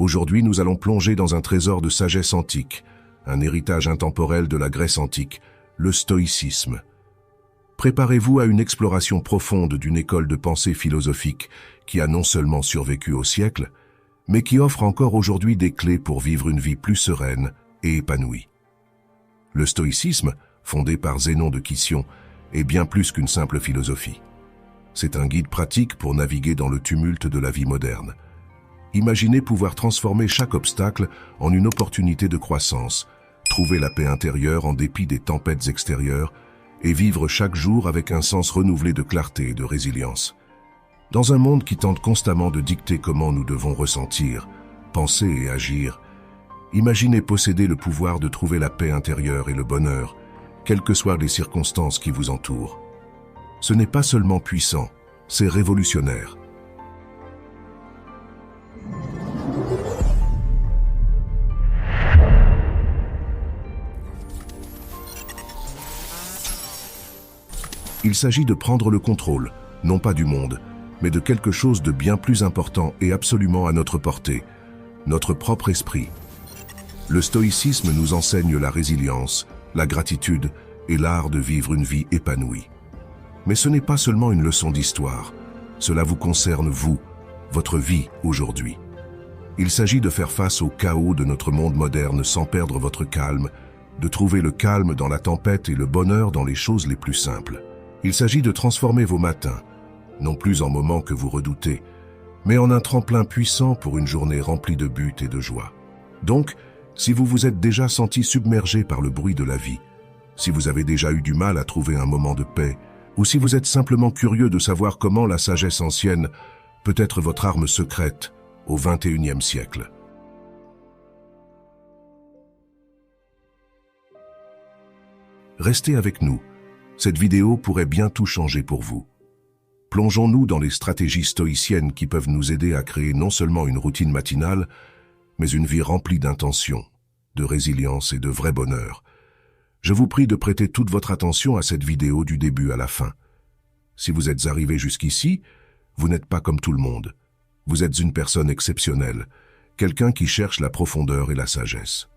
Aujourd'hui, nous allons plonger dans un trésor de sagesse antique, un héritage intemporel de la Grèce antique, le stoïcisme. Préparez-vous à une exploration profonde d'une école de pensée philosophique qui a non seulement survécu au siècle, mais qui offre encore aujourd'hui des clés pour vivre une vie plus sereine et épanouie. Le stoïcisme, fondé par Zénon de Kition, est bien plus qu'une simple philosophie. C'est un guide pratique pour naviguer dans le tumulte de la vie moderne. Imaginez pouvoir transformer chaque obstacle en une opportunité de croissance, trouver la paix intérieure en dépit des tempêtes extérieures et vivre chaque jour avec un sens renouvelé de clarté et de résilience. Dans un monde qui tente constamment de dicter comment nous devons ressentir, penser et agir, imaginez posséder le pouvoir de trouver la paix intérieure et le bonheur, quelles que soient les circonstances qui vous entourent. Ce n'est pas seulement puissant, c'est révolutionnaire. Il s'agit de prendre le contrôle, non pas du monde, mais de quelque chose de bien plus important et absolument à notre portée, notre propre esprit. Le stoïcisme nous enseigne la résilience, la gratitude et l'art de vivre une vie épanouie. Mais ce n'est pas seulement une leçon d'histoire, cela vous concerne vous, votre vie aujourd'hui. Il s'agit de faire face au chaos de notre monde moderne sans perdre votre calme, de trouver le calme dans la tempête et le bonheur dans les choses les plus simples. Il s'agit de transformer vos matins, non plus en moments que vous redoutez, mais en un tremplin puissant pour une journée remplie de buts et de joie. Donc, si vous vous êtes déjà senti submergé par le bruit de la vie, si vous avez déjà eu du mal à trouver un moment de paix, ou si vous êtes simplement curieux de savoir comment la sagesse ancienne peut être votre arme secrète au XXIe siècle. Restez avec nous. Cette vidéo pourrait bien tout changer pour vous. Plongeons-nous dans les stratégies stoïciennes qui peuvent nous aider à créer non seulement une routine matinale, mais une vie remplie d'intention, de résilience et de vrai bonheur. Je vous prie de prêter toute votre attention à cette vidéo du début à la fin. Si vous êtes arrivé jusqu'ici, vous n'êtes pas comme tout le monde. Vous êtes une personne exceptionnelle, quelqu'un qui cherche la profondeur et la sagesse.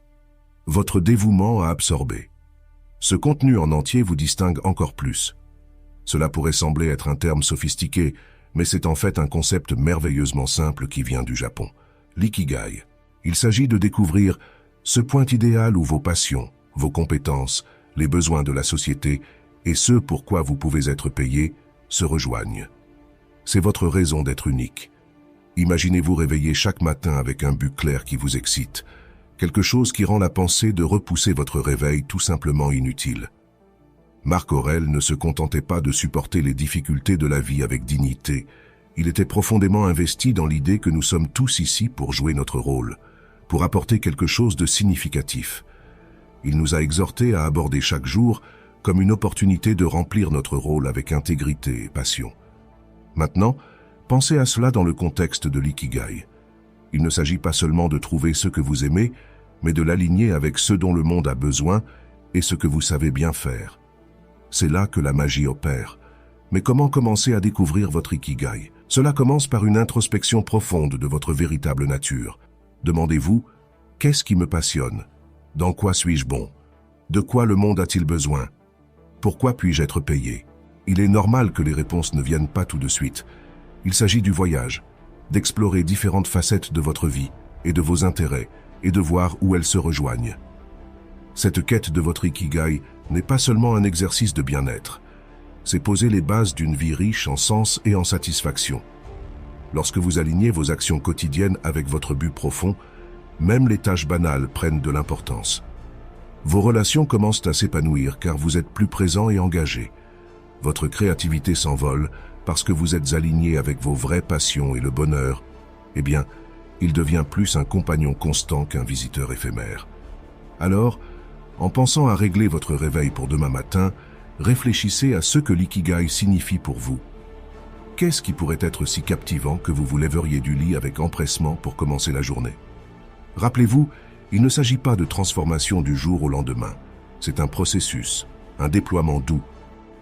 Votre dévouement a absorbé. Ce contenu en entier vous distingue encore plus. Cela pourrait sembler être un terme sophistiqué, mais c'est en fait un concept merveilleusement simple qui vient du Japon, l'ikigai. Il s'agit de découvrir ce point idéal où vos passions, vos compétences, les besoins de la société et ce pourquoi vous pouvez être payé se rejoignent. C'est votre raison d'être unique. Imaginez-vous réveiller chaque matin avec un but clair qui vous excite, quelque chose qui rend la pensée de repousser votre réveil tout simplement inutile. Marc Aurèle ne se contentait pas de supporter les difficultés de la vie avec dignité. Il était profondément investi dans l'idée que nous sommes tous ici pour jouer notre rôle, pour apporter quelque chose de significatif. Il nous a exhortés à aborder chaque jour comme une opportunité de remplir notre rôle avec intégrité et passion. Maintenant, pensez à cela dans le contexte de l'ikigai. Il ne s'agit pas seulement de trouver ce que vous aimez, mais de l'aligner avec ce dont le monde a besoin et ce que vous savez bien faire. C'est là que la magie opère. Mais comment commencer à découvrir votre ikigai? Cela commence par une introspection profonde de votre véritable nature. Demandez-vous, qu'est-ce qui me passionne? Dans quoi suis-je bon? De quoi le monde a-t-il besoin? Pourquoi puis-je être payé? Il est normal que les réponses ne viennent pas tout de suite. Il s'agit du voyage, d'explorer différentes facettes de votre vie et de vos intérêts, et de voir où elles se rejoignent. Cette quête de votre ikigai n'est pas seulement un exercice de bien-être, c'est poser les bases d'une vie riche en sens et en satisfaction. Lorsque vous alignez vos actions quotidiennes avec votre but profond, même les tâches banales prennent de l'importance. Vos relations commencent à s'épanouir car vous êtes plus présent et engagé. Votre créativité s'envole parce que vous êtes aligné avec vos vraies passions et le bonheur, eh bien, il devient plus un compagnon constant qu'un visiteur éphémère. Alors, en pensant à régler votre réveil pour demain matin, réfléchissez à ce que l'ikigai signifie pour vous. Qu'est-ce qui pourrait être si captivant que vous vous lèveriez du lit avec empressement pour commencer la journée? Rappelez-vous, il ne s'agit pas de transformation du jour au lendemain. C'est un processus, un déploiement doux.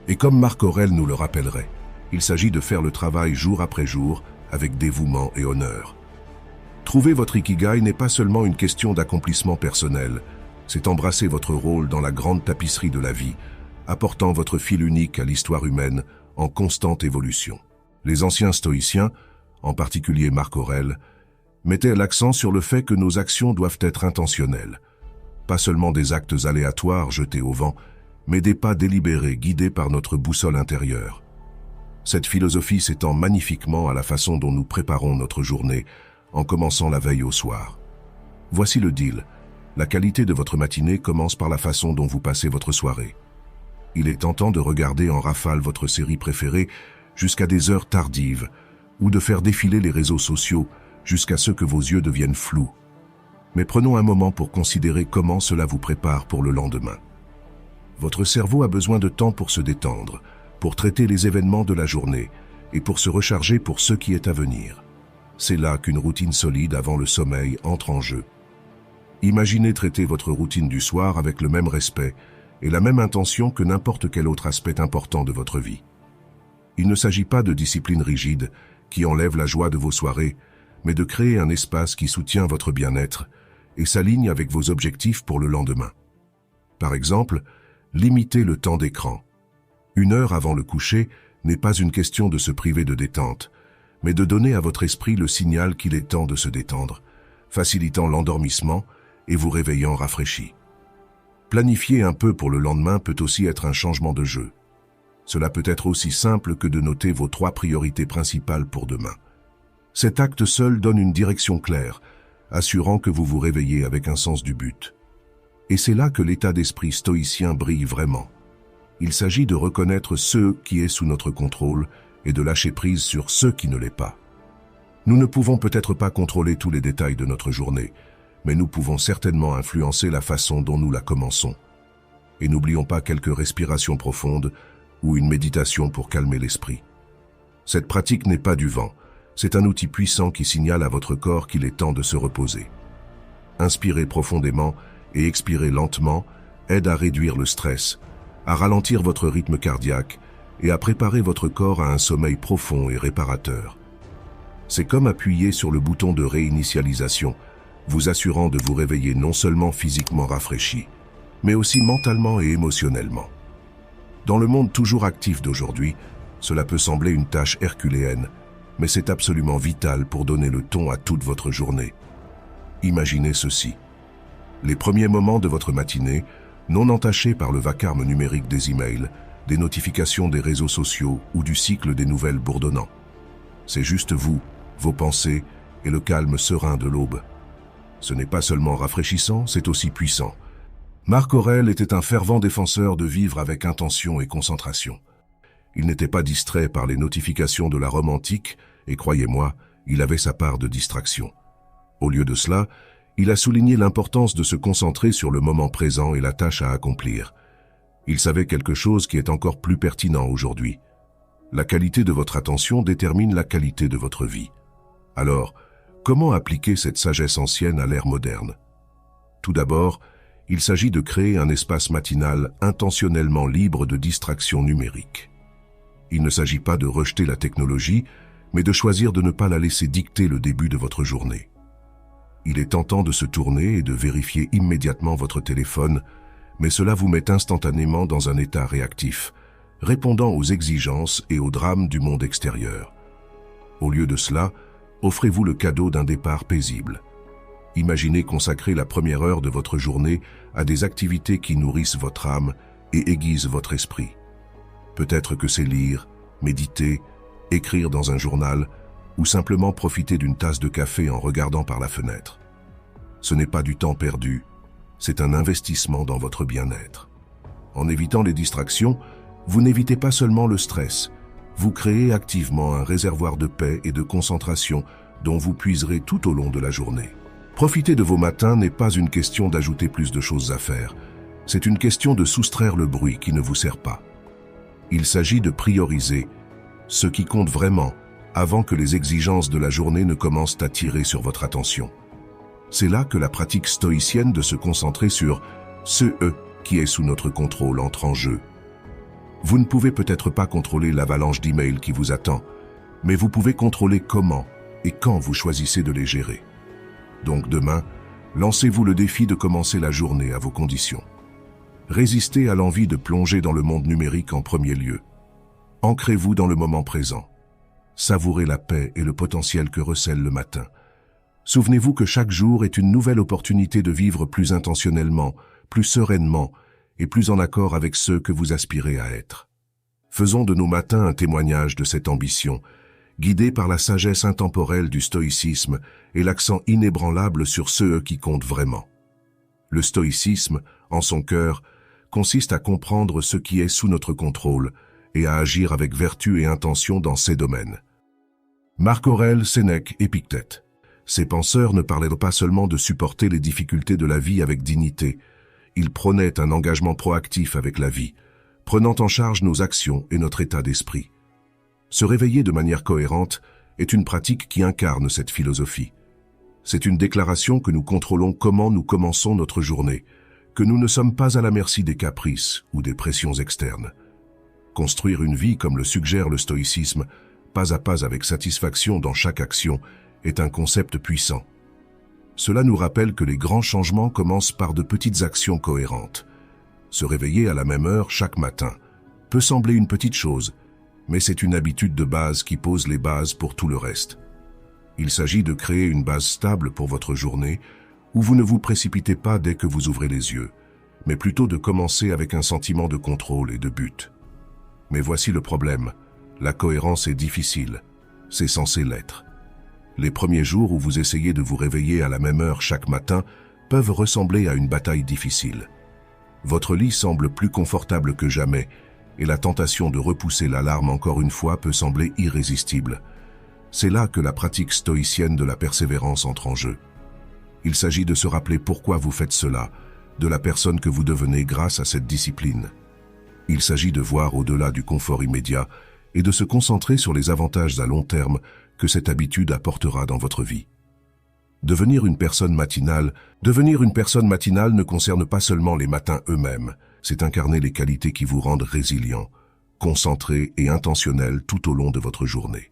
Et comme Marc Aurèle nous le rappellerait, il s'agit de faire le travail jour après jour avec dévouement et honneur. Trouver votre Ikigai n'est pas seulement une question d'accomplissement personnel, c'est embrasser votre rôle dans la grande tapisserie de la vie, apportant votre fil unique à l'histoire humaine en constante évolution. Les anciens stoïciens, en particulier Marc Aurèle, mettaient l'accent sur le fait que nos actions doivent être intentionnelles. Pas seulement des actes aléatoires jetés au vent, mais des pas délibérés guidés par notre boussole intérieure. Cette philosophie s'étend magnifiquement à la façon dont nous préparons notre journée, en commençant la veille au soir. Voici le deal. La qualité de votre matinée commence par la façon dont vous passez votre soirée. Il est tentant de regarder en rafale votre série préférée jusqu'à des heures tardives, ou de faire défiler les réseaux sociaux jusqu'à ce que vos yeux deviennent flous. Mais prenons un moment pour considérer comment cela vous prépare pour le lendemain. Votre cerveau a besoin de temps pour se détendre, pour traiter les événements de la journée et pour se recharger pour ce qui est à venir. C'est là qu'une routine solide avant le sommeil entre en jeu. Imaginez traiter votre routine du soir avec le même respect et la même intention que n'importe quel autre aspect important de votre vie. Il ne s'agit pas de discipline rigide qui enlève la joie de vos soirées, mais de créer un espace qui soutient votre bien-être et s'aligne avec vos objectifs pour le lendemain. Par exemple, limitez le temps d'écran. 1 heure avant le coucher n'est pas une question de se priver de détente, mais de donner à votre esprit le signal qu'il est temps de se détendre, facilitant l'endormissement et vous réveillant rafraîchi. Planifier un peu pour le lendemain peut aussi être un changement de jeu. Cela peut être aussi simple que de noter vos 3 priorités principales pour demain. Cet acte seul donne une direction claire, assurant que vous vous réveillez avec un sens du but. Et c'est là que l'état d'esprit stoïcien brille vraiment. Il s'agit de reconnaître ce qui est sous notre contrôle et de lâcher prise sur ce qui ne l'est pas. Nous ne pouvons peut-être pas contrôler tous les détails de notre journée, mais nous pouvons certainement influencer la façon dont nous la commençons. Et n'oublions pas quelques respirations profondes ou une méditation pour calmer l'esprit. Cette pratique n'est pas du vent, c'est un outil puissant qui signale à votre corps qu'il est temps de se reposer. Inspirez profondément et expirez lentement aide à réduire le stress, à ralentir votre rythme cardiaque et à préparer votre corps à un sommeil profond et réparateur. C'est comme appuyer sur le bouton de réinitialisation, vous assurant de vous réveiller non seulement physiquement rafraîchi, mais aussi mentalement et émotionnellement. Dans le monde toujours actif d'aujourd'hui, cela peut sembler une tâche herculéenne, mais c'est absolument vital pour donner le ton à toute votre journée. Imaginez ceci. Les premiers moments de votre matinée, non entachés par le vacarme numérique des emails, des notifications des réseaux sociaux ou du cycle des nouvelles bourdonnant. C'est juste vous, vos pensées et le calme serein de l'aube. Ce n'est pas seulement rafraîchissant, c'est aussi puissant. Marc Aurèle était un fervent défenseur de vivre avec intention et concentration. Il n'était pas distrait par les notifications de la Rome antique, et croyez-moi, il avait sa part de distraction. Au lieu de cela, il a souligné l'importance de se concentrer sur le moment présent et la tâche à accomplir. Il savait quelque chose qui est encore plus pertinent aujourd'hui. La qualité de votre attention détermine la qualité de votre vie. Alors, comment appliquer cette sagesse ancienne à l'ère moderne? Tout d'abord, il s'agit de créer un espace matinal intentionnellement libre de distractions numériques. Il ne s'agit pas de rejeter la technologie, mais de choisir de ne pas la laisser dicter le début de votre journée. Il est tentant de se tourner et de vérifier immédiatement votre téléphone, mais cela vous met instantanément dans un état réactif, répondant aux exigences et aux drames du monde extérieur. Au lieu de cela, offrez-vous le cadeau d'un départ paisible. Imaginez consacrer la première heure de votre journée à des activités qui nourrissent votre âme et aiguisent votre esprit. Peut-être que c'est lire, méditer, écrire dans un journal ou simplement profiter d'une tasse de café en regardant par la fenêtre. Ce n'est pas du temps perdu, c'est un investissement dans votre bien-être. En évitant les distractions, vous n'évitez pas seulement le stress, vous créez activement un réservoir de paix et de concentration dont vous puiserez tout au long de la journée. Profiter de vos matins n'est pas une question d'ajouter plus de choses à faire, c'est une question de soustraire le bruit qui ne vous sert pas. Il s'agit de prioriser ce qui compte vraiment avant que les exigences de la journée ne commencent à tirer sur votre attention. C'est là que la pratique stoïcienne de se concentrer sur ce qui est sous notre contrôle entre en jeu. Vous ne pouvez peut-être pas contrôler l'avalanche d'emails qui vous attend, mais vous pouvez contrôler comment et quand vous choisissez de les gérer. Donc demain, lancez-vous le défi de commencer la journée à vos conditions. Résistez à l'envie de plonger dans le monde numérique en premier lieu. Ancrez-vous dans le moment présent. Savourez la paix et le potentiel que recèle le matin. Souvenez-vous que chaque jour est une nouvelle opportunité de vivre plus intentionnellement, plus sereinement et plus en accord avec ceux que vous aspirez à être. Faisons de nos matins un témoignage de cette ambition, guidés par la sagesse intemporelle du stoïcisme et l'accent inébranlable sur ceux qui comptent vraiment. Le stoïcisme, en son cœur, consiste à comprendre ce qui est sous notre contrôle et à agir avec vertu et intention dans ces domaines. Marc Aurèle, Sénèque, Épictète. Ces penseurs ne parlaient pas seulement de supporter les difficultés de la vie avec dignité, ils prônaient un engagement proactif avec la vie, prenant en charge nos actions et notre état d'esprit. Se réveiller de manière cohérente est une pratique qui incarne cette philosophie. C'est une déclaration que nous contrôlons comment nous commençons notre journée, que nous ne sommes pas à la merci des caprices ou des pressions externes. Construire une vie comme le suggère le stoïcisme, pas à pas avec satisfaction dans chaque action, est un concept puissant. Cela nous rappelle que les grands changements commencent par de petites actions cohérentes. Se réveiller à la même heure chaque matin peut sembler une petite chose, mais c'est une habitude de base qui pose les bases pour tout le reste. Il s'agit de créer une base stable pour votre journée, où vous ne vous précipitez pas dès que vous ouvrez les yeux, mais plutôt de commencer avec un sentiment de contrôle et de but. Mais voici le problème, la cohérence est difficile, c'est censé l'être. Les premiers jours où vous essayez de vous réveiller à la même heure chaque matin peuvent ressembler à une bataille difficile. Votre lit semble plus confortable que jamais, et la tentation de repousser l'alarme encore une fois peut sembler irrésistible. C'est là que la pratique stoïcienne de la persévérance entre en jeu. Il s'agit de se rappeler pourquoi vous faites cela, de la personne que vous devenez grâce à cette discipline. Il s'agit de voir au-delà du confort immédiat et de se concentrer sur les avantages à long terme que cette habitude apportera dans votre vie. Devenir une personne matinale ne concerne pas seulement les matins eux-mêmes, c'est incarner les qualités qui vous rendent résilient, concentré et intentionnel tout au long de votre journée.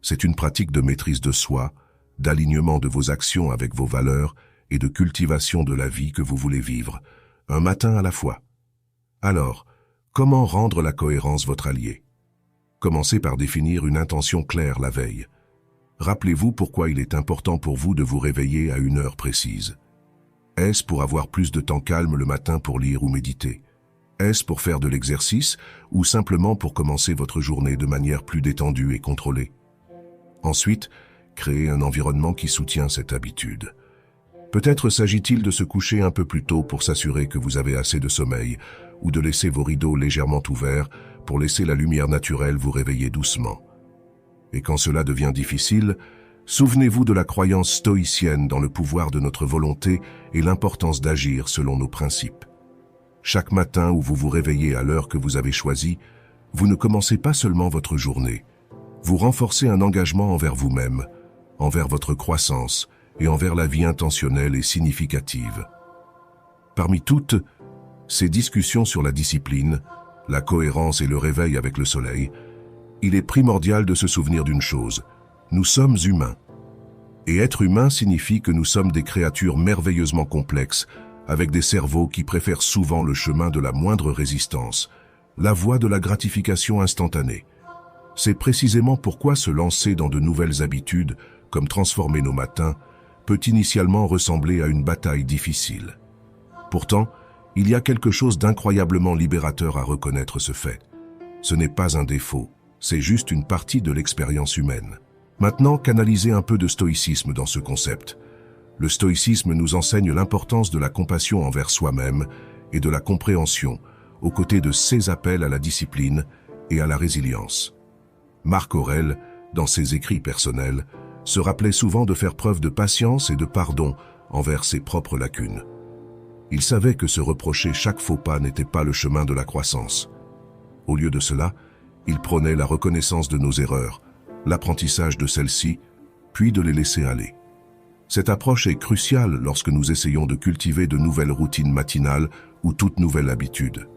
C'est une pratique de maîtrise de soi, d'alignement de vos actions avec vos valeurs et de cultivation de la vie que vous voulez vivre, un matin à la fois. Alors, comment rendre la cohérence votre allié ? Commencez par définir une intention claire la veille. Rappelez-vous pourquoi il est important pour vous de vous réveiller à une heure précise. Est-ce pour avoir plus de temps calme le matin pour lire ou méditer? Est-ce pour faire de l'exercice ou simplement pour commencer votre journée de manière plus détendue et contrôlée? Ensuite, créez un environnement qui soutient cette habitude. Peut-être s'agit-il de se coucher un peu plus tôt pour s'assurer que vous avez assez de sommeil ou de laisser vos rideaux légèrement ouverts pour laisser la lumière naturelle vous réveiller doucement. Et quand cela devient difficile, souvenez-vous de la croyance stoïcienne dans le pouvoir de notre volonté et l'importance d'agir selon nos principes. Chaque matin où vous vous réveillez à l'heure que vous avez choisie, vous ne commencez pas seulement votre journée, vous renforcez un engagement envers vous-même, envers votre croissance et envers la vie intentionnelle et significative. Parmi toutes ces discussions sur la discipline, la cohérence et le réveil avec le soleil, il est primordial de se souvenir d'une chose, nous sommes humains. Et être humain signifie que nous sommes des créatures merveilleusement complexes, avec des cerveaux qui préfèrent souvent le chemin de la moindre résistance, la voie de la gratification instantanée. C'est précisément pourquoi se lancer dans de nouvelles habitudes, comme transformer nos matins, peut initialement ressembler à une bataille difficile. Pourtant, il y a quelque chose d'incroyablement libérateur à reconnaître ce fait. Ce n'est pas un défaut, c'est juste une partie de l'expérience humaine. Maintenant, canalisez un peu de stoïcisme dans ce concept. Le stoïcisme nous enseigne l'importance de la compassion envers soi-même et de la compréhension, aux côtés de ses appels à la discipline et à la résilience. Marc Aurèle, dans ses écrits personnels, se rappelait souvent de faire preuve de patience et de pardon envers ses propres lacunes. Il savait que se reprocher chaque faux pas n'était pas le chemin de la croissance. Au lieu de cela, il prônait la reconnaissance de nos erreurs, l'apprentissage de celles-ci, puis de les laisser aller. Cette approche est cruciale lorsque nous essayons de cultiver de nouvelles routines matinales ou toute nouvelle habitude.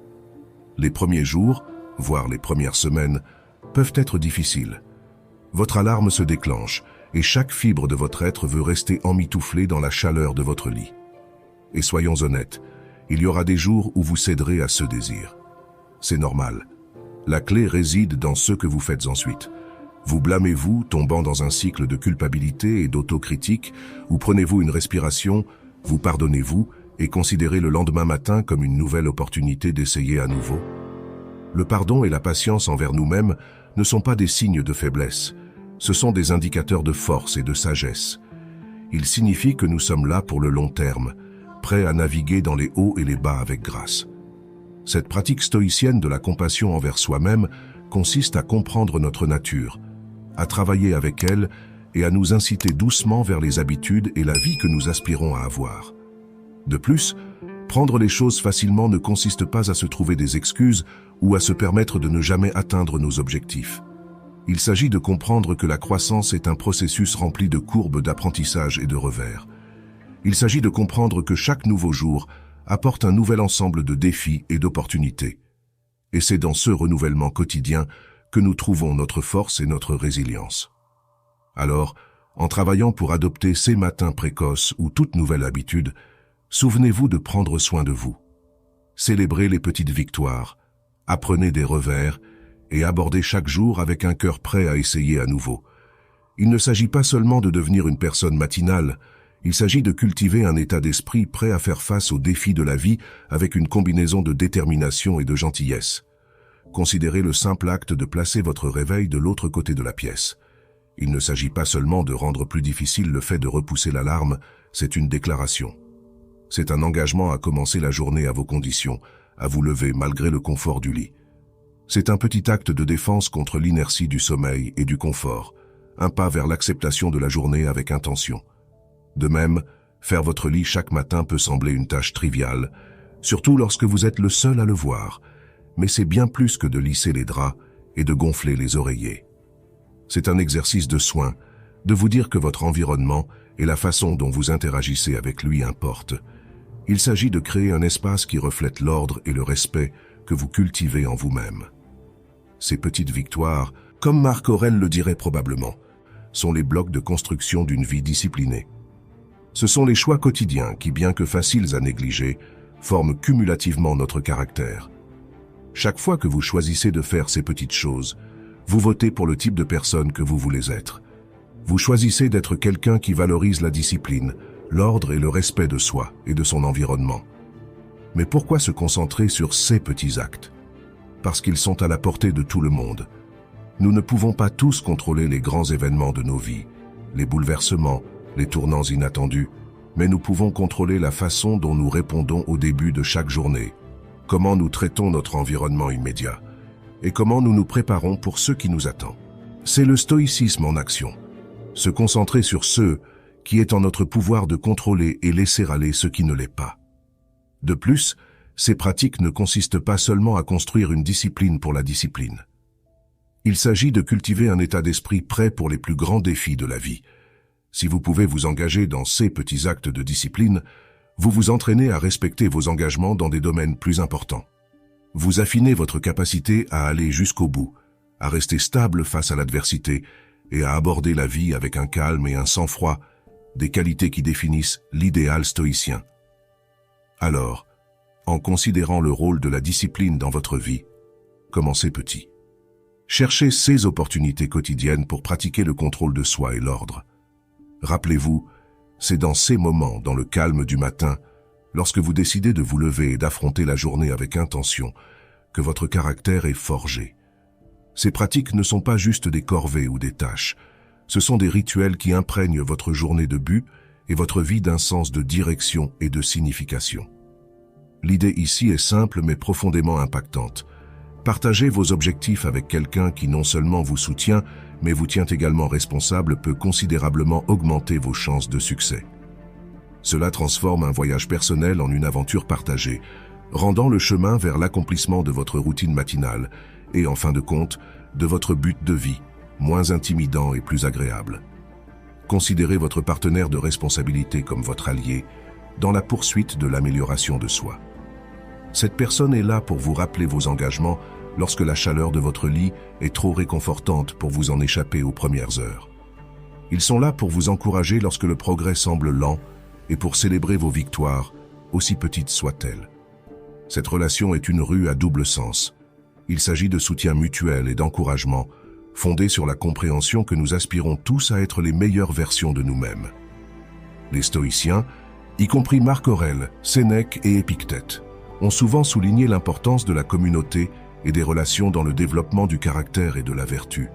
Les premiers jours, voire les premières semaines, peuvent être difficiles. Votre alarme se déclenche et chaque fibre de votre être veut rester emmitouflée dans la chaleur de votre lit. Et soyons honnêtes, il y aura des jours où vous céderez à ce désir. C'est normal. La clé réside dans ce que vous faites ensuite. Vous blâmez-vous, tombant dans un cycle de culpabilité et d'autocritique, ou prenez-vous une respiration, vous pardonnez-vous et considérez le lendemain matin comme une nouvelle opportunité d'essayer à nouveau? Le pardon et la patience envers nous-mêmes ne sont pas des signes de faiblesse, ce sont des indicateurs de force et de sagesse. Ils signifient que nous sommes là pour le long terme, prêts à naviguer dans les hauts et les bas avec grâce. Cette pratique stoïcienne de la compassion envers soi-même consiste à comprendre notre nature, à travailler avec elle et à nous inciter doucement vers les habitudes et la vie que nous aspirons à avoir. De plus, prendre les choses facilement ne consiste pas à se trouver des excuses ou à se permettre de ne jamais atteindre nos objectifs. Il s'agit de comprendre que la croissance est un processus rempli de courbes d'apprentissage et de revers. Il s'agit de comprendre que chaque nouveau jour apporte un nouvel ensemble de défis et d'opportunités. Et c'est dans ce renouvellement quotidien que nous trouvons notre force et notre résilience. Alors, en travaillant pour adopter ces matins précoces ou toute nouvelle habitude, souvenez-vous de prendre soin de vous. Célébrez les petites victoires, apprenez des revers et abordez chaque jour avec un cœur prêt à essayer à nouveau. Il ne s'agit pas seulement de devenir une personne matinale, il s'agit de cultiver un état d'esprit prêt à faire face aux défis de la vie avec une combinaison de détermination et de gentillesse. Considérez le simple acte de placer votre réveil de l'autre côté de la pièce. Il ne s'agit pas seulement de rendre plus difficile le fait de repousser l'alarme, c'est une déclaration. C'est un engagement à commencer la journée à vos conditions, à vous lever malgré le confort du lit. C'est un petit acte de défense contre l'inertie du sommeil et du confort, un pas vers l'acceptation de la journée avec intention. De même, faire votre lit chaque matin peut sembler une tâche triviale, surtout lorsque vous êtes le seul à le voir, mais c'est bien plus que de lisser les draps et de gonfler les oreillers. C'est un exercice de soin, de vous dire que votre environnement et la façon dont vous interagissez avec lui importent. Il s'agit de créer un espace qui reflète l'ordre et le respect que vous cultivez en vous-même. Ces petites victoires, comme Marc Aurèle le dirait probablement, sont les blocs de construction d'une vie disciplinée. Ce sont les choix quotidiens qui, bien que faciles à négliger, forment cumulativement notre caractère. Chaque fois que vous choisissez de faire ces petites choses, vous votez pour le type de personne que vous voulez être. Vous choisissez d'être quelqu'un qui valorise la discipline, l'ordre et le respect de soi et de son environnement. Mais pourquoi se concentrer sur ces petits actes? Parce qu'ils sont à la portée de tout le monde. Nous ne pouvons pas tous contrôler les grands événements de nos vies, les bouleversements, les tournants inattendus, mais nous pouvons contrôler la façon dont nous répondons au début de chaque journée, comment nous traitons notre environnement immédiat, et comment nous nous préparons pour ce qui nous attend. C'est le stoïcisme en action. Se concentrer sur ce qui est en notre pouvoir de contrôler et laisser aller ce qui ne l'est pas. De plus, ces pratiques ne consistent pas seulement à construire une discipline pour la discipline. Il s'agit de cultiver un état d'esprit prêt pour les plus grands défis de la vie. Si vous pouvez vous engager dans ces petits actes de discipline, vous vous entraînez à respecter vos engagements dans des domaines plus importants. Vous affinez votre capacité à aller jusqu'au bout, à rester stable face à l'adversité et à aborder la vie avec un calme et un sang-froid, des qualités qui définissent l'idéal stoïcien. Alors, en considérant le rôle de la discipline dans votre vie, commencez petit. Cherchez ces opportunités quotidiennes pour pratiquer le contrôle de soi et l'ordre. Rappelez-vous, c'est dans ces moments, dans le calme du matin, lorsque vous décidez de vous lever et d'affronter la journée avec intention, que votre caractère est forgé. Ces pratiques ne sont pas juste des corvées ou des tâches, ce sont des rituels qui imprègnent votre journée de but et votre vie d'un sens de direction et de signification. L'idée ici est simple mais profondément impactante. Partager vos objectifs avec quelqu'un qui non seulement vous soutient, mais vous tient également responsable peut considérablement augmenter vos chances de succès. Cela transforme un voyage personnel en une aventure partagée, rendant le chemin vers l'accomplissement de votre routine matinale et, en fin de compte, de votre but de vie, moins intimidant et plus agréable. Considérez votre partenaire de responsabilité comme votre allié dans la poursuite de l'amélioration de soi. Cette personne est là pour vous rappeler vos engagements lorsque la chaleur de votre lit est trop réconfortante pour vous en échapper aux premières heures. Ils sont là pour vous encourager lorsque le progrès semble lent et pour célébrer vos victoires, aussi petites soient-elles. Cette relation est une rue à double sens. Il s'agit de soutien mutuel et d'encouragement, fondé sur la compréhension que nous aspirons tous à être les meilleures versions de nous-mêmes. Les stoïciens, y compris Marc Aurèle, Sénèque et Épictète, ont souvent souligné l'importance de la communauté et des relations dans le développement du caractère et de la vertu.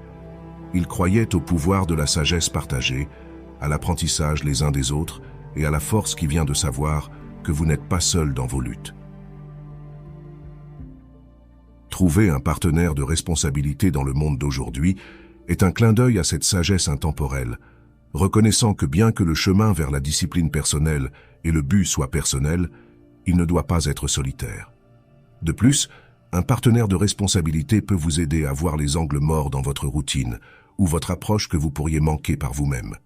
Ils croyaient au pouvoir de la sagesse partagée, à l'apprentissage les uns des autres et à la force qui vient de savoir que vous n'êtes pas seul dans vos luttes. Trouver un partenaire de responsabilité dans le monde d'aujourd'hui est un clin d'œil à cette sagesse intemporelle, reconnaissant que bien que le chemin vers la discipline personnelle et le but soient personnels, il ne doit pas être solitaire. De plus, un partenaire de responsabilité peut vous aider à voir les angles morts dans votre routine ou votre approche que vous pourriez manquer par vous-même.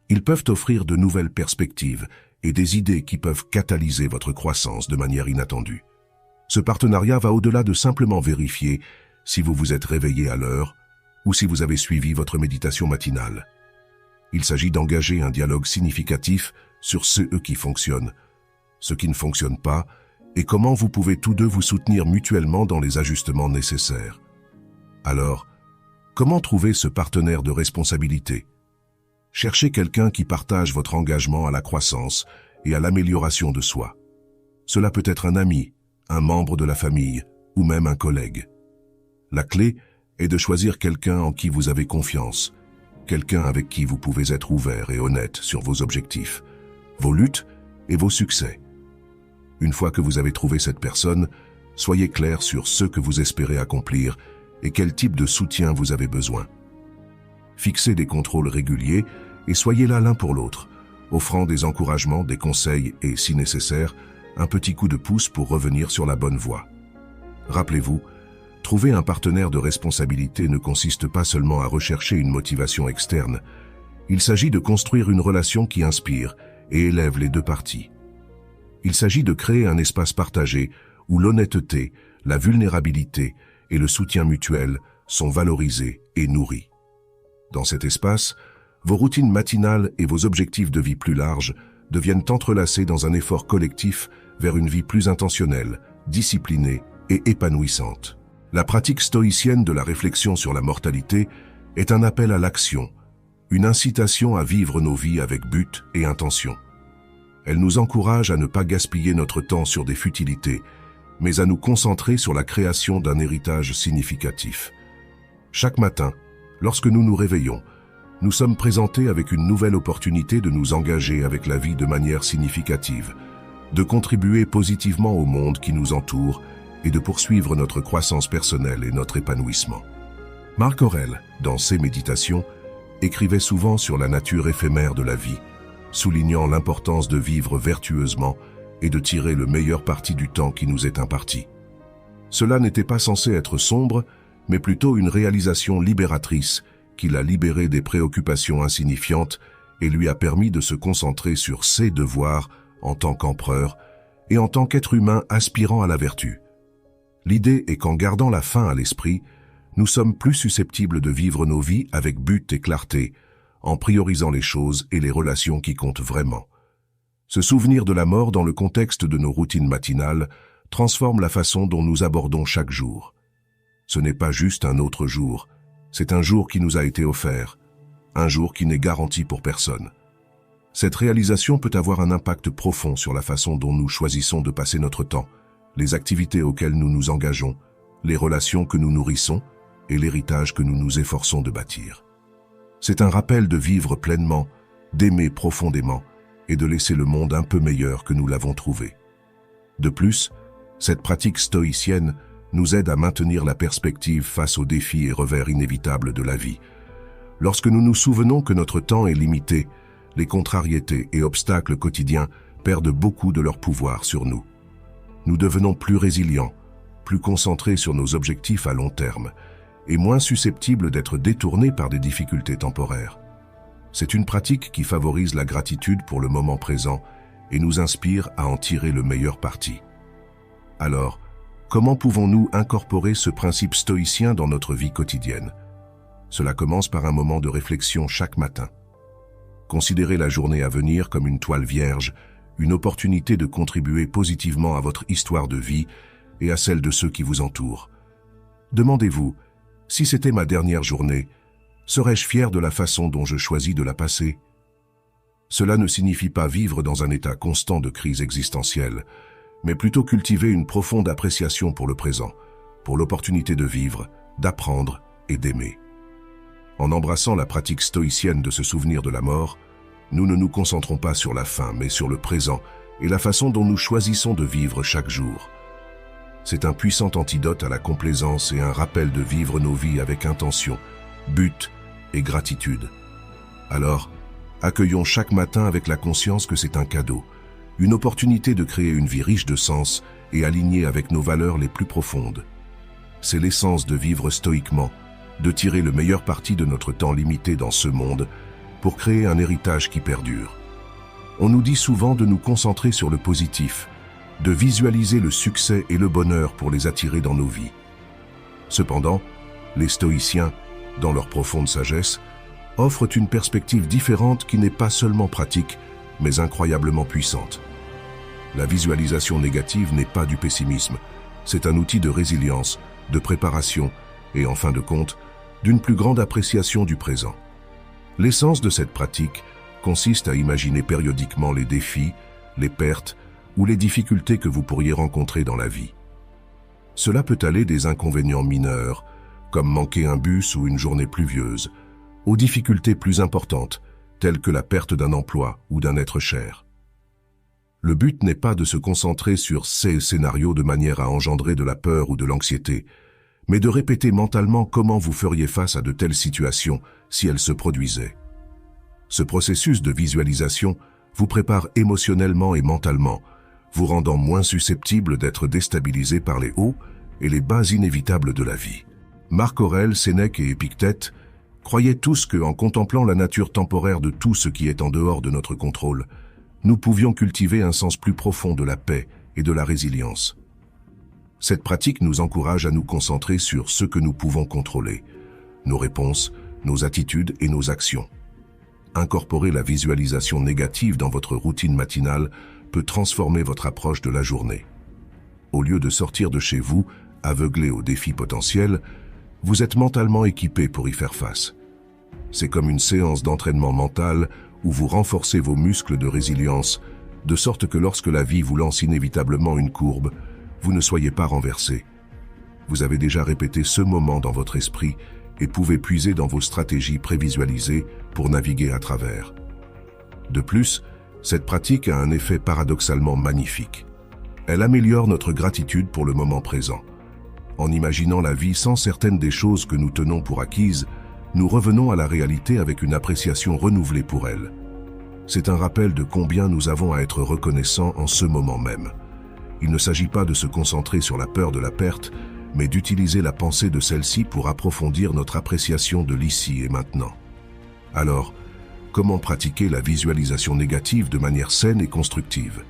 Ils peuvent offrir de nouvelles perspectives et des idées qui peuvent catalyser votre croissance de manière inattendue. Ce partenariat va au-delà de simplement vérifier si vous vous êtes réveillé à l'heure ou si vous avez suivi votre méditation matinale. Il s'agit d'engager un dialogue significatif sur ce qui fonctionne, ce qui ne fonctionne pas, et comment vous pouvez tous deux vous soutenir mutuellement dans les ajustements nécessaires. Alors, comment trouver ce partenaire de responsabilité? Cherchez quelqu'un qui partage votre engagement à la croissance et à l'amélioration de soi. Cela peut être un ami, un membre de la famille ou même un collègue. La clé est de choisir quelqu'un en qui vous avez confiance, quelqu'un avec qui vous pouvez être ouvert et honnête sur vos objectifs, vos luttes et vos succès. Une fois que vous avez trouvé cette personne, soyez clair sur ce que vous espérez accomplir et quel type de soutien vous avez besoin. Fixez des contrôles réguliers et soyez là l'un pour l'autre, offrant des encouragements, des conseils et, si nécessaire, un petit coup de pouce pour revenir sur la bonne voie. Rappelez-vous, trouver un partenaire de responsabilité ne consiste pas seulement à rechercher une motivation externe. Il s'agit de construire une relation qui inspire et élève les deux parties. Il s'agit de créer un espace partagé où l'honnêteté, la vulnérabilité et le soutien mutuel sont valorisés et nourris. Dans cet espace, vos routines matinales et vos objectifs de vie plus larges deviennent entrelacés dans un effort collectif vers une vie plus intentionnelle, disciplinée et épanouissante. La pratique stoïcienne de la réflexion sur la mortalité est un appel à l'action, une incitation à vivre nos vies avec but et intention. Elle nous encourage à ne pas gaspiller notre temps sur des futilités, mais à nous concentrer sur la création d'un héritage significatif. Chaque matin, lorsque nous nous réveillons, nous sommes présentés avec une nouvelle opportunité de nous engager avec la vie de manière significative, de contribuer positivement au monde qui nous entoure et de poursuivre notre croissance personnelle et notre épanouissement. Marc Aurèle, dans ses méditations, écrivait souvent sur la nature éphémère de la vie, soulignant l'importance de vivre vertueusement et de tirer le meilleur parti du temps qui nous est imparti. Cela n'était pas censé être sombre, mais plutôt une réalisation libératrice qui l'a libéré des préoccupations insignifiantes et lui a permis de se concentrer sur ses devoirs en tant qu'empereur et en tant qu'être humain aspirant à la vertu. L'idée est qu'en gardant la fin à l'esprit, nous sommes plus susceptibles de vivre nos vies avec but et clarté, en priorisant les choses et les relations qui comptent vraiment. Se souvenir de la mort dans le contexte de nos routines matinales transforme la façon dont nous abordons chaque jour. Ce n'est pas juste un autre jour, c'est un jour qui nous a été offert, un jour qui n'est garanti pour personne. Cette réalisation peut avoir un impact profond sur la façon dont nous choisissons de passer notre temps, les activités auxquelles nous nous engageons, les relations que nous nourrissons et l'héritage que nous nous efforçons de bâtir. C'est un rappel de vivre pleinement, d'aimer profondément et de laisser le monde un peu meilleur que nous l'avons trouvé. De plus, cette pratique stoïcienne nous aide à maintenir la perspective face aux défis et revers inévitables de la vie. Lorsque nous nous souvenons que notre temps est limité, les contrariétés et obstacles quotidiens perdent beaucoup de leur pouvoir sur nous. Nous devenons plus résilients, plus concentrés sur nos objectifs à long terme et moins susceptibles d'être détournés par des difficultés temporaires. C'est une pratique qui favorise la gratitude pour le moment présent et nous inspire à en tirer le meilleur parti. Alors, comment pouvons-nous incorporer ce principe stoïcien dans notre vie quotidienne? Cela commence par un moment de réflexion chaque matin. Considérez la journée à venir comme une toile vierge, une opportunité de contribuer positivement à votre histoire de vie et à celle de ceux qui vous entourent. Demandez-vous, si c'était ma dernière journée, serais-je fier de la façon dont je choisis de la passer? Cela ne signifie pas vivre dans un état constant de crise existentielle, mais plutôt cultiver une profonde appréciation pour le présent, pour l'opportunité de vivre, d'apprendre et d'aimer. En embrassant la pratique stoïcienne de se souvenir de la mort, nous ne nous concentrons pas sur la fin, mais sur le présent et la façon dont nous choisissons de vivre chaque jour. C'est un puissant antidote à la complaisance et un rappel de vivre nos vies avec intention, but et gratitude. Alors, accueillons chaque matin avec la conscience que c'est un cadeau, une opportunité de créer une vie riche de sens et alignée avec nos valeurs les plus profondes. C'est l'essence de vivre stoïquement, de tirer le meilleur parti de notre temps limité dans ce monde pour créer un héritage qui perdure. On nous dit souvent de nous concentrer sur le positif, de visualiser le succès et le bonheur pour les attirer dans nos vies. Cependant, les stoïciens, dans leur profonde sagesse, offrent une perspective différente qui n'est pas seulement pratique, mais incroyablement puissante. La visualisation négative n'est pas du pessimisme, c'est un outil de résilience, de préparation et, en fin de compte, d'une plus grande appréciation du présent. L'essence de cette pratique consiste à imaginer périodiquement les défis, les pertes ou les difficultés que vous pourriez rencontrer dans la vie. Cela peut aller des inconvénients mineurs, comme manquer un bus ou une journée pluvieuse, aux difficultés plus importantes, telles que la perte d'un emploi ou d'un être cher. Le but n'est pas de se concentrer sur ces scénarios de manière à engendrer de la peur ou de l'anxiété, mais de répéter mentalement comment vous feriez face à de telles situations si elles se produisaient. Ce processus de visualisation vous prépare émotionnellement et mentalement, vous rendant moins susceptible d'être déstabilisé par les hauts et les bas inévitables de la vie. Marc Aurèle, Sénèque et Épictète croyaient tous qu'en contemplant la nature temporaire de tout ce qui est en dehors de notre contrôle, nous pouvions cultiver un sens plus profond de la paix et de la résilience. Cette pratique nous encourage à nous concentrer sur ce que nous pouvons contrôler, nos réponses, nos attitudes et nos actions. Incorporer la visualisation négative dans votre routine matinale peut transformer votre approche de la journée. Au lieu de sortir de chez vous, aveuglé aux défis potentiels, vous êtes mentalement équipé pour y faire face. C'est comme une séance d'entraînement mental où vous renforcez vos muscles de résilience, de sorte que lorsque la vie vous lance inévitablement une courbe, vous ne soyez pas renversé. Vous avez déjà répété ce moment dans votre esprit et pouvez puiser dans vos stratégies prévisualisées pour naviguer à travers. De plus, cette pratique a un effet paradoxalement magnifique. Elle améliore notre gratitude pour le moment présent. En imaginant la vie sans certaines des choses que nous tenons pour acquises, nous revenons à la réalité avec une appréciation renouvelée pour elle. C'est un rappel de combien nous avons à être reconnaissants en ce moment même. Il ne s'agit pas de se concentrer sur la peur de la perte, mais d'utiliser la pensée de celle-ci pour approfondir notre appréciation de l'ici et maintenant. Alors, comment pratiquer la visualisation négative de manière saine et constructive?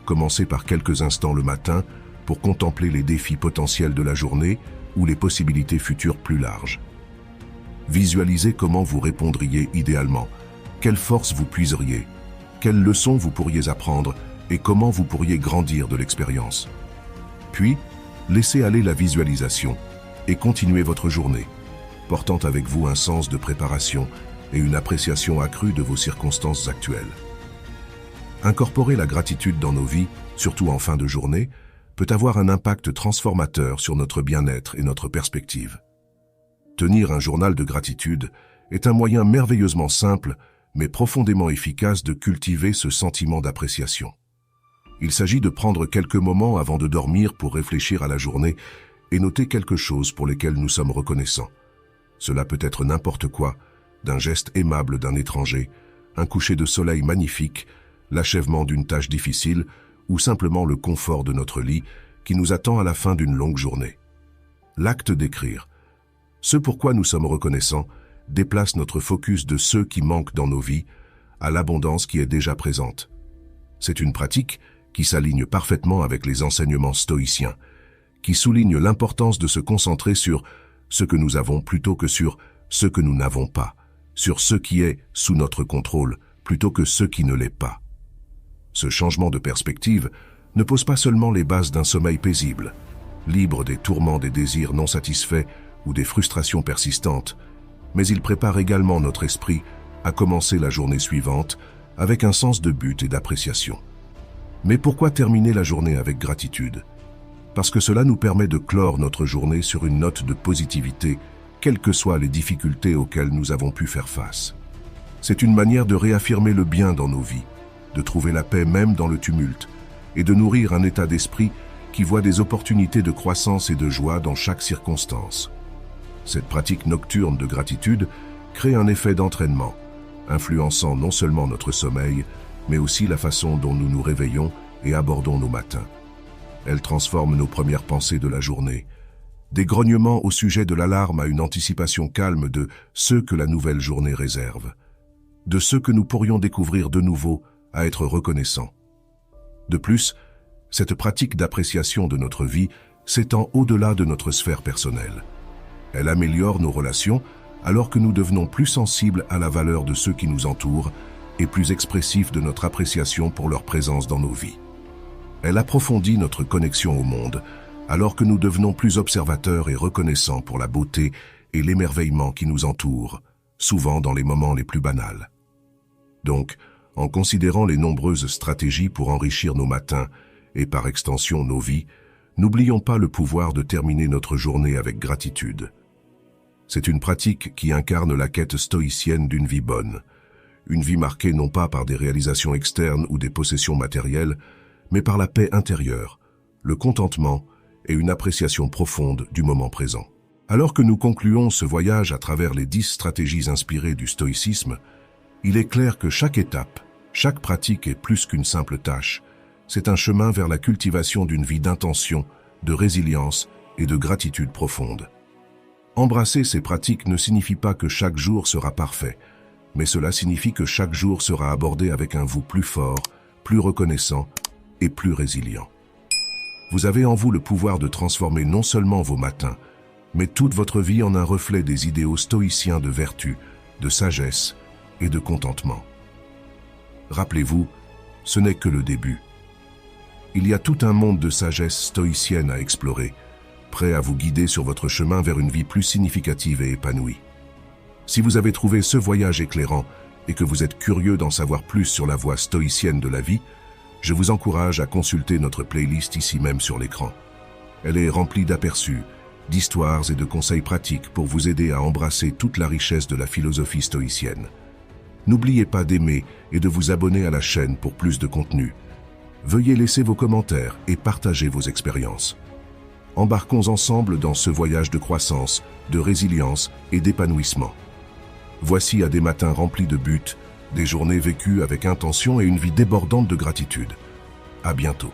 Commencez par quelques instants le matin pour contempler les défis potentiels de la journée ou les possibilités futures plus larges. Visualisez comment vous répondriez idéalement, quelles forces vous puiseriez, quelles leçons vous pourriez apprendre et comment vous pourriez grandir de l'expérience. Puis, laissez aller la visualisation et continuez votre journée, portant avec vous un sens de préparation et une appréciation accrue de vos circonstances actuelles. Incorporer la gratitude dans nos vies, surtout en fin de journée, peut avoir un impact transformateur sur notre bien-être et notre perspective. Tenir un journal de gratitude est un moyen merveilleusement simple, mais profondément efficace de cultiver ce sentiment d'appréciation. Il s'agit de prendre quelques moments avant de dormir pour réfléchir à la journée et noter quelque chose pour lesquelles nous sommes reconnaissants. Cela peut être n'importe quoi, d'un geste aimable d'un étranger, un coucher de soleil magnifique, l'achèvement d'une tâche difficile ou simplement le confort de notre lit qui nous attend à la fin d'une longue journée. L'acte d'écrire, ce pourquoi nous sommes reconnaissants, déplace notre focus de ceux qui manquent dans nos vies à l'abondance qui est déjà présente. C'est une pratique qui s'aligne parfaitement avec les enseignements stoïciens, qui soulignent l'importance de se concentrer sur ce que nous avons plutôt que sur ce que nous n'avons pas, sur ce qui est sous notre contrôle plutôt que ce qui ne l'est pas. Ce changement de perspective ne pose pas seulement les bases d'un sommeil paisible, libre des tourments des désirs non satisfaits ou des frustrations persistantes, mais il prépare également notre esprit à commencer la journée suivante avec un sens de but et d'appréciation. Mais pourquoi terminer la journée avec gratitude? Parce que cela nous permet de clore notre journée sur une note de positivité, quelles que soient les difficultés auxquelles nous avons pu faire face. C'est une manière de réaffirmer le bien dans nos vies, de trouver la paix même dans le tumulte, et de nourrir un état d'esprit qui voit des opportunités de croissance et de joie dans chaque circonstance. Cette pratique nocturne de gratitude crée un effet d'entraînement, influençant non seulement notre sommeil, mais aussi la façon dont nous nous réveillons et abordons nos matins. Elle transforme nos premières pensées de la journée, des grognements au sujet de l'alarme à une anticipation calme de ce que la nouvelle journée réserve, de ce que nous pourrions découvrir de nouveau à être reconnaissants. De plus, cette pratique d'appréciation de notre vie s'étend au-delà de notre sphère personnelle. Elle améliore nos relations alors que nous devenons plus sensibles à la valeur de ceux qui nous entourent et plus expressifs de notre appréciation pour leur présence dans nos vies. Elle approfondit notre connexion au monde alors que nous devenons plus observateurs et reconnaissants pour la beauté et l'émerveillement qui nous entourent, souvent dans les moments les plus banals. Donc, en considérant les nombreuses stratégies pour enrichir nos matins et par extension nos vies, n'oublions pas le pouvoir de terminer notre journée avec gratitude. C'est une pratique qui incarne la quête stoïcienne d'une vie bonne, une vie marquée non pas par des réalisations externes ou des possessions matérielles, mais par la paix intérieure, le contentement et une appréciation profonde du moment présent. Alors que nous concluons ce voyage à travers les 10 stratégies inspirées du stoïcisme, il est clair que chaque étape, chaque pratique est plus qu'une simple tâche. C'est un chemin vers la cultivation d'une vie d'intention, de résilience et de gratitude profonde. Embrasser ces pratiques ne signifie pas que chaque jour sera parfait, mais cela signifie que chaque jour sera abordé avec un vous plus fort, plus reconnaissant et plus résilient. Vous avez en vous le pouvoir de transformer non seulement vos matins, mais toute votre vie en un reflet des idéaux stoïciens de vertu, de sagesse et de contentement. Rappelez-vous, ce n'est que le début. Il y a tout un monde de sagesse stoïcienne à explorer, prêt à vous guider sur votre chemin vers une vie plus significative et épanouie. Si vous avez trouvé ce voyage éclairant et que vous êtes curieux d'en savoir plus sur la voie stoïcienne de la vie, je vous encourage à consulter notre playlist ici même sur l'écran. Elle est remplie d'aperçus, d'histoires et de conseils pratiques pour vous aider à embrasser toute la richesse de la philosophie stoïcienne. N'oubliez pas d'aimer et de vous abonner à la chaîne pour plus de contenu. Veuillez laisser vos commentaires et partager vos expériences. Embarquons ensemble dans ce voyage de croissance, de résilience et d'épanouissement. Voici à des matins remplis de buts, des journées vécues avec intention et une vie débordante de gratitude. À bientôt.